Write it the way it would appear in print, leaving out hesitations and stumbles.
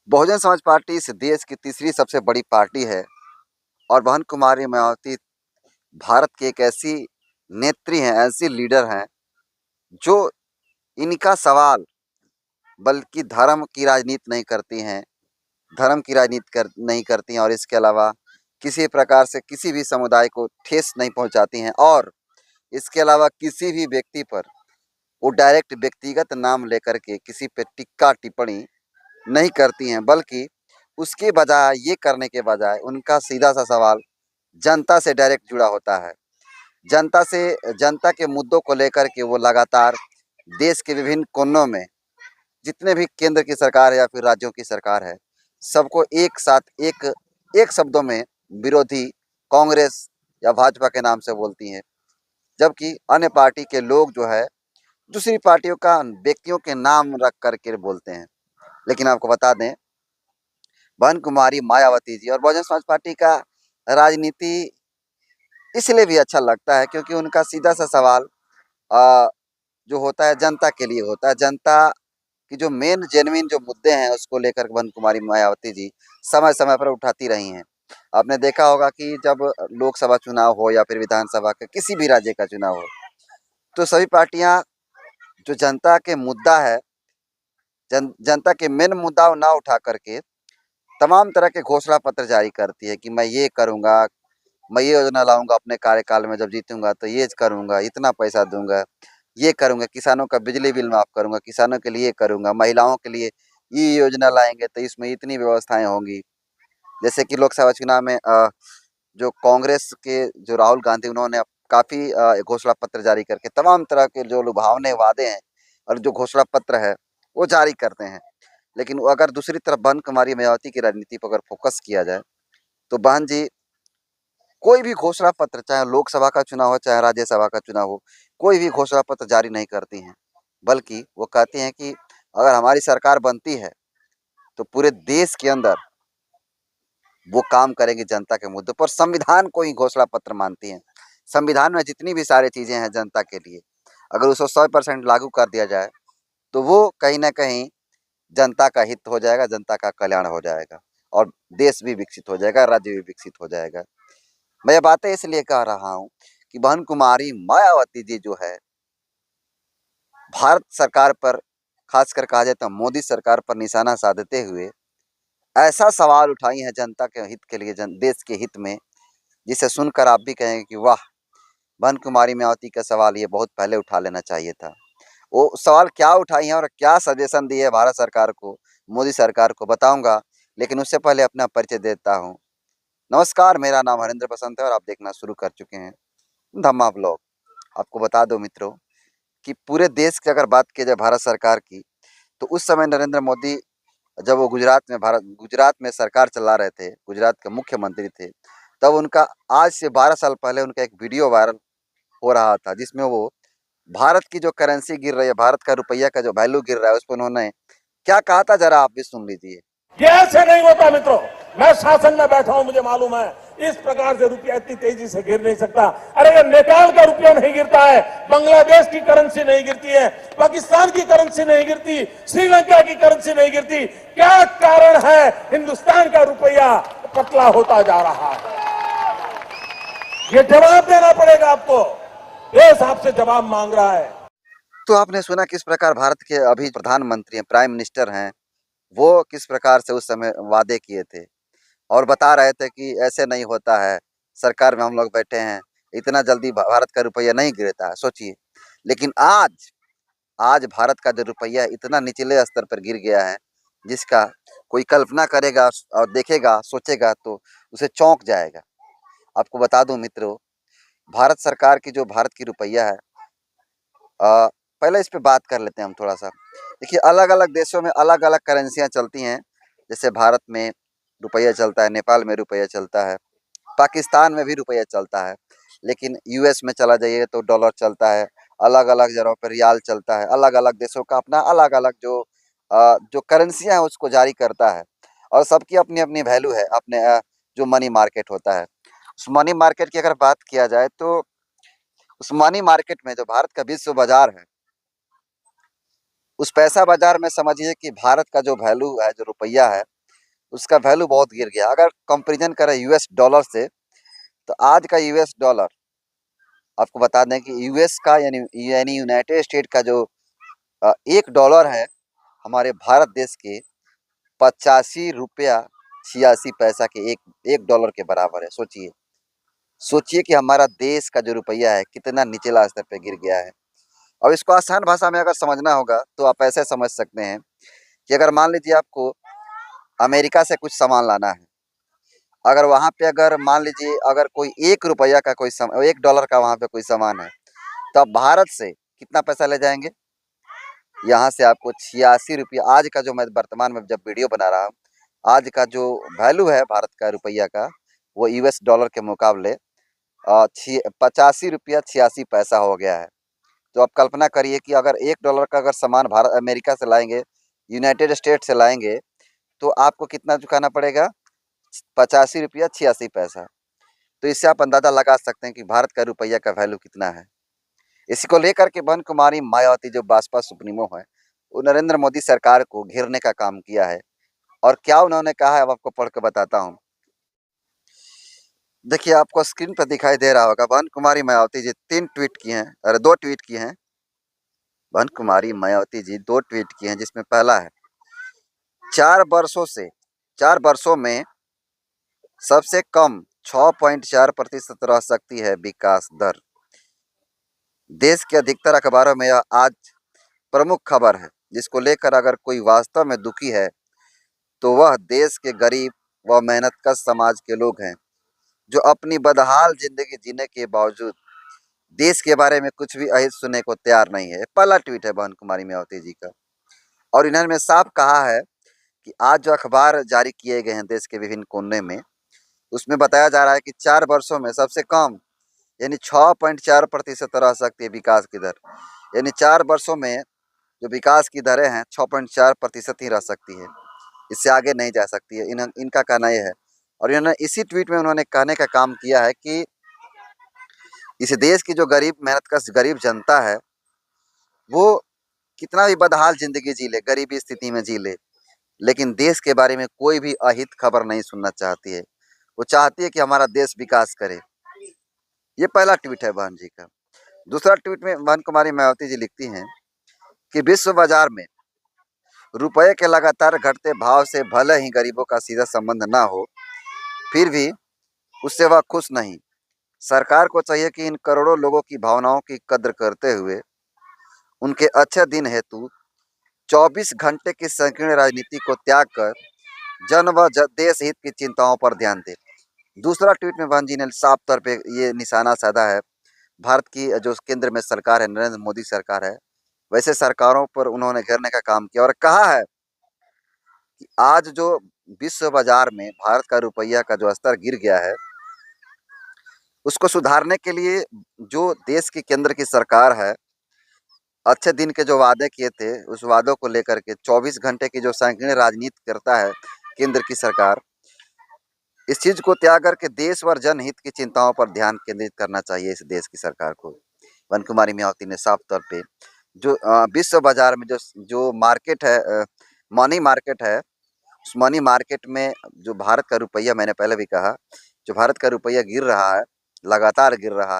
Bahujan Samaj party इस देश की तीसरी सबसे बड़ी पार्टी है और बहन कुमारी मायावती भारत की एक ऐसी नेत्री हैं, ऐसी लीडर हैं जो इनका सवाल बल्कि धर्म की राजनीति नहीं करती हैं, धर्म की राजनीति नहीं करती हैं और इसके अलावा किसी प्रकार से किसी भी समुदाय को ठेस नहीं पहुंचाती हैं और इसके अलावा किसी भी व्यक्ति पर वो डायरेक्ट व्यक्तिगत नाम लेकर के किसी पे टिक्का टिप्पणी नहीं करती हैं, बल्कि उसके बजाय ये करने के बजाय उनका सीधा सा सवाल जनता से डायरेक्ट जुड़ा होता है। जनता से जनता के मुद्दों को लेकर के वो लगातार देश के विभिन्न कोनों में जितने भी केंद्र की सरकार है या फिर राज्यों की सरकार है, सबको एक साथ एक एक शब्दों में विरोधी कांग्रेस या भाजपा के नाम से बोलती हैं। जबकि अन्य पार्टी के लोग जो है दूसरी पार्टियों का व्यक्तियों के नाम रख करके बोलते हैं। लेकिन आपको बता दें, बहन कुमारी मायावती जी और बहुजन समाज पार्टी का राजनीति इसलिए भी अच्छा लगता है क्योंकि उनका सीधा सा सवाल अ, जो होता है जनता के लिए होता है। जनता की जो मेन जेन्युइन जो मुद्दे हैं उसको लेकर बहन कुमारी मायावती जी समय समय पर उठाती रही हैं। आपने देखा होगा कि जब लोकसभा चुनाव हो या फिर विधानसभा का किसी भी राज्य का चुनाव हो, तो सभी पार्टियां जो जनता के मुद्दा है, जनता के मेन मुद्दा ना उठा करके तमाम तरह के घोषणा पत्र जारी करती है कि मैं ये करूंगा, मैं ये योजना लाऊंगा अपने कार्यकाल में, जब जीतूंगा तो ये करूंगा, इतना पैसा दूंगा, ये करूंगा, किसानों का बिजली बिल माफ करूंगा, किसानों के लिए करूंगा, महिलाओं के लिए ये योजना लाएंगे तो इसमें इतनी व्यवस्थाएं होंगी। जैसे कि लोकसभा चुनाव में जो कांग्रेस के जो राहुल गांधी, उन्होंने काफी घोषणा पत्र जारी करके तमाम तरह के जो लुभावने वादे हैं और जो घोषणा पत्र है वो जारी करते हैं। लेकिन वो अगर दूसरी तरफ बहन कुमारी मायावती की राजनीति पर अगर फोकस किया जाए, तो बहन जी कोई भी घोषणा पत्र, चाहे लोकसभा का चुनाव हो चाहे राज्यसभा का चुनाव हो, कोई भी घोषणा पत्र जारी नहीं करती हैं। बल्कि वो कहती हैं कि अगर हमारी सरकार बनती है तो पूरे देश के अंदर वो काम करेंगे जनता के मुद्दों पर। संविधान को ही घोषणा पत्र मानती हैं। संविधान में जितनी भी सारी चीजें हैं जनता के लिए, अगर उसको 100% लागू कर दिया जाए तो वो कहीं ना कहीं जनता का हित हो जाएगा, जनता का कल्याण हो जाएगा और देश भी विकसित हो जाएगा, राज्य भी विकसित हो जाएगा। मैं ये बातें इसलिए कह रहा हूँ कि बहन कुमारी मायावती जी जो है भारत सरकार पर, खासकर कहा जाए तो मोदी सरकार पर निशाना साधते हुए ऐसा सवाल उठाई है जनता के हित के लिए, देश के हित में, जिसे सुनकर आप भी कहेंगे कि वाह, बहन कुमारी मायावती का सवाल ये बहुत पहले उठा लेना चाहिए था। वो सवाल क्या उठाई है और क्या सजेशन दिए है भारत सरकार को, मोदी सरकार को, बताऊंगा। लेकिन उससे पहले अपना परिचय देता हूँ। नमस्कार, मेरा नाम हरेंद्र बसंत है और आप देखना शुरू कर चुके हैं धम्मा ब्लॉग। आपको बता दो मित्रों कि पूरे देश की अगर बात की जाए भारत सरकार की, तो उस समय नरेंद्र मोदी जब वो गुजरात में सरकार चला रहे थे, गुजरात के मुख्यमंत्री थे, तब उनका आज से 12 साल पहले उनका एक वीडियो वायरल हो रहा था जिसमें वो भारत की जो करेंसी गिर रही है, भारत का रुपया का जो वैल्यू गिर रहा है, उस पर उन्होंने क्या कहा था, जरा आप भी सुन लीजिए। ये ऐसे नहीं होता मित्रों। मैं शासन में बैठा हूं, मुझे मालूम है इस प्रकार से रुपया इतनी तेजी से गिर नहीं सकता। अरे ये नेपाल का रुपया नहीं गिरता है, बांग्लादेश की करेंसी नहीं गिरती है, पाकिस्तान की करेंसी नहीं गिरती, श्रीलंका की करेंसी नहीं गिरती। क्या कारण है हिंदुस्तान का रुपया पतला होता जा रहा है? ये जवाब देना पड़ेगा आपको। देश आपसे जवाब मांग रहा है। तो आपने सुना किस प्रकार भारत के अभी प्रधानमंत्री हैं, प्राइम मिनिस्टर हैं, वो किस प्रकार से उस समय वादे किए थे और बता रहे थे कि ऐसे नहीं होता है, सरकार में हम लोग बैठे हैं, इतना जल्दी भारत का रुपया नहीं गिरता है, सोचिए। लेकिन आज आज भारत का जो रुपया है इतना निचले स्तर पर गिर गया है, जिसका कोई कल्पना करेगा और देखेगा, सोचेगा तो उसे चौंक जाएगा। आपको बता दूं मित्रों, भारत सरकार की जो भारत की रुपया है, पहले इस पे बात कर लेते हैं हम थोड़ा सा। देखिए, अलग अलग देशों में अलग अलग करेंसियाँ चलती हैं। जैसे भारत में रुपया चलता है, नेपाल में रुपया चलता है, पाकिस्तान में भी रुपया चलता है। लेकिन यूएस में चला जाइए तो डॉलर चलता है, अलग अलग जगहों पर रियाल चलता है। अलग अलग देशों का अपना अलग अलग जो करेंसियाँ हैं उसको जारी करता है और सबकी अपनी अपनी वैल्यू है। अपने जो मनी मार्केट होता है, उस मनी मार्केट की अगर बात किया जाए तो उस मनी मार्केट में जो भारत का विश्व बाजार है, उस पैसा बाजार में समझिए कि भारत का जो वैल्यू है, जो रुपया है, उसका वैल्यू बहुत गिर गया। अगर कंपैरिजन करें यूएस डॉलर से, तो आज का यूएस डॉलर, आपको बता दें कि यूएस का यानी यानी यूनाइटेड स्टेट का जो $1 है, हमारे भारत देश के 85 रुपया 86 पैसा के एक डॉलर के बराबर है। सोचिए, सोचिए कि हमारा देश का जो रुपया है कितना निचला स्तर पे गिर गया है। और इसको आसान भाषा में अगर समझना होगा तो आप ऐसे समझ सकते हैं कि अगर मान लीजिए आपको अमेरिका से कुछ सामान लाना है, अगर वहाँ पे अगर मान लीजिए अगर कोई $1 का कोई $1 का वहाँ पे कोई सामान है, तो आप भारत से कितना पैसा ले जाएंगे? यहाँ से आपको 86 रुपया, आज का जो मैं वर्तमान में जब वीडियो बना रहा हूँ, आज का जो वैल्यू है भारत का रुपया का, वो यूएस डॉलर के मुकाबले 85 रुपया 86 पैसा हो गया है। तो आप कल्पना करिए कि अगर $1 का अगर सामान भारत अमेरिका से लाएंगे, यूनाइटेड स्टेट से लाएंगे, तो आपको कितना चुकाना पड़ेगा? 85 रुपया 86 पैसा। तो इससे आप अंदाजा लगा सकते हैं कि भारत का रुपया का वैल्यू कितना है। इसी को लेकर के बहन कुमारी मायावती जो बासपा सुप्रीमो है, वो नरेंद्र मोदी सरकार को घेरने का काम किया है। और क्या उन्होंने कहा है, अब आपको पढ़ के बताता हूँ। देखिए, आपको स्क्रीन पर दिखाई दे रहा होगा, बहन कुमारी मायावती जी 3 ट्वीट किए हैं, अरे 2 ट्वीट किए हैं। बहन कुमारी मायावती जी 2 ट्वीट किए हैं, जिसमें पहला है, 4 वर्षों में सबसे कम 6.4% रह सकती है विकास दर। देश के अधिकतर अखबारों में यह आज प्रमुख खबर है, जिसको लेकर अगर कोई वास्तव में दुखी है तो वह देश के गरीब व मेहनतकश समाज के लोग हैं, जो अपनी बदहाल जिंदगी जीने के बावजूद देश के बारे में कुछ भी अहित सुनने को तैयार नहीं है। पहला ट्वीट है बहन कुमारी मायावती जी का। और इन्होंने साफ कहा है कि आज जो अखबार जारी किए गए हैं देश के विभिन्न कोने में, उसमें बताया जा रहा है कि 4 वर्षों में सबसे कम यानी 6.4% रह सकती है विकास की दर। यानी 4 वर्षों में जो विकास की दरें हैं 6.4% ही रह सकती है, इससे आगे नहीं जा सकती है। इनका कहना यह है। और इन्होंने इसी ट्वीट में उन्होंने कहने का काम किया है कि इस देश की जो गरीब मेहनतकश गरीब जनता है, वो कितना भी बदहाल जिंदगी जी ले, गरीबी स्थिति में जी ले, लेकिन देश के बारे में कोई भी अहित खबर नहीं सुनना चाहती है। वो चाहती है कि हमारा देश विकास करे। ये पहला ट्वीट है बहन जी का। दूसरा ट्वीट में बहन कुमारी मायावती जी लिखती हैं कि विश्व बाजार में रुपये के लगातार घटते भाव से भले ही गरीबों का सीधा संबंध ना हो, फिर भी उससे वह खुश नहीं। सरकार को चाहिए कि इन करोड़ों लोगों की भावनाओं की कद्र करते हुए उनके अच्छे दिन हेतु 24 घंटे की संकीर्ण राजनीति को त्याग कर जन व देश हित की चिंताओं पर ध्यान दे। दूसरा ट्वीट में बहन जी ने साफ तौर पे ये निशाना साधा है, भारत की जो केंद्र में सरकार है, नरेंद्र मोदी सरकार है, वैसे सरकारों पर उन्होंने घेरने का काम किया और कहा है कि आज जो विश्व बाजार में भारत का रुपया का जो स्तर गिर गया है, उसको सुधारने के लिए जो देश की केंद्र की सरकार है, अच्छे दिन के जो वादे किए थे, उस वादों को लेकर के 24 घंटे की जो संकीर्ण राजनीति करता है केंद्र की सरकार, इस चीज को त्याग करके देश व जनहित की चिंताओं पर ध्यान केंद्रित करना चाहिए इस देश की सरकार को। बहन कुमारी मायावती ने साफ तौर पे जो विश्व बाजार में जो मार्केट है, मनी मार्केट है, उस मनी मार्केट में जो भारत का रुपया, मैंने पहले भी कहा, जो भारत का रुपया गिर रहा है, लगातार गिर रहा है।